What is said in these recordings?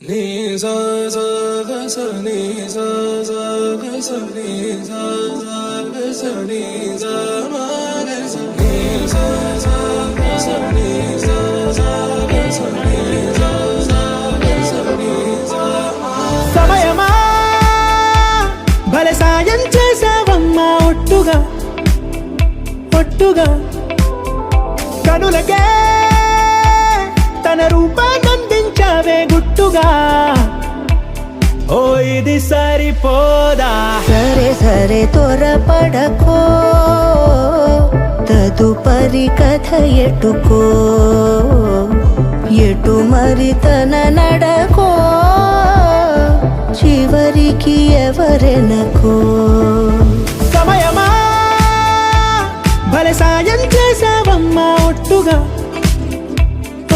Ni sa sa ga sa ni sa sa ga sa ni sa sa ga sa ni sa ma ga sa ni sa sa ga sa ni sa sa ga sa ni sa sa ga sa ni sa ma సమయమా భలే సాయం చేసావమ్మా ఒట్టుగా ఒట్టుగా కనులకే తన రూపాన్నందించావే గుట్టుగా ఓ ఇది సరిపోదా సరే సరే త్వరపడకో తదుపరి కథ ఎటుకో ఎటు మరి తన నడకో చివరికి ఎవరెనకో సమయమా భలే సాయం చేసావమ్మా ఒట్టుగా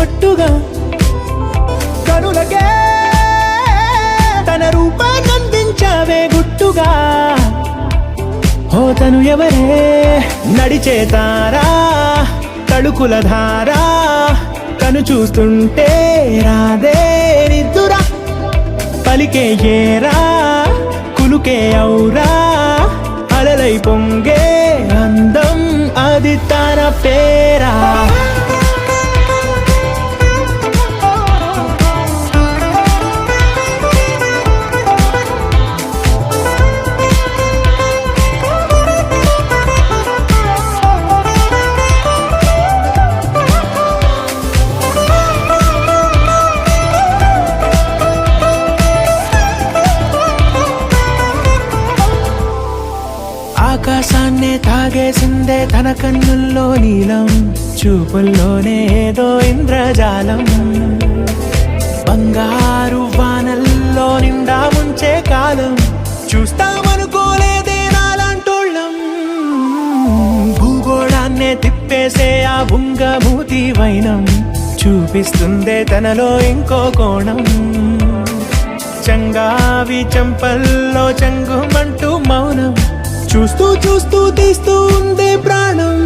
ఒట్టుగా కనులకే తన రూపాన్నందించావే గుట్టుగా ఓ తను ఎవరే నడిచే తారా తళుకుల ధారా తను చూస్తుంటే రాదే నిద్దురా పలికే ఏరా కులుకే ఔరా అలలై పొంగే అందం అది తన పేరా ఆకాశాన్నే తాగేసిందే తన కన్నుల్లో నీలం చూపుల్లోనే ఏదో ఇంద్రజాలం బంగారు వానల్లో నిండా ముంచే కాలం చూస్తామనుకోలేదే నాలాంటోళ్ళం భూగోళాన్నే తిప్పేసే ఆ బుంగమూతి వైనం చూపిస్తుందే తనలో ఇంకో కోణం చంగావి చంపల్లో చంగుమంటూ మౌనం చూస్తూ చూస్తూ తీస్తూ ఉందే ప్రాణం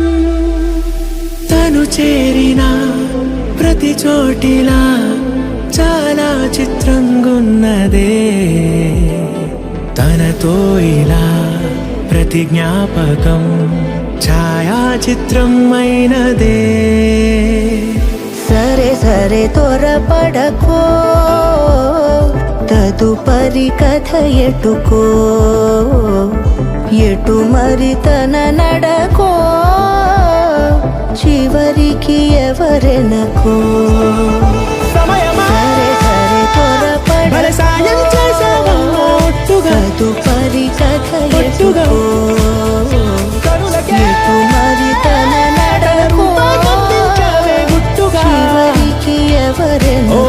తను చేరిన ప్రతి చోటిలా చాలా చిత్రంగున్నదే తనతో ఇలా ప్రతి జ్ఞాపకం ఛాయాచిత్రం అయినదే సరే సరే త్వరపడకో తదుపరి కథ ఎటుకో ఎటు మరి తన నడకో చివరికి ఎవరెనకో సమయమా సరే సరే భలే సాయం చేసావమ్మా ఒట్టుగా తదుపరి కథ ఒట్టుగా ఎటుకో కనులకే ఎటు మరి తన నడకో రూపాన్నందించావే గుట్టుగా చివరికి ఎవరెనకో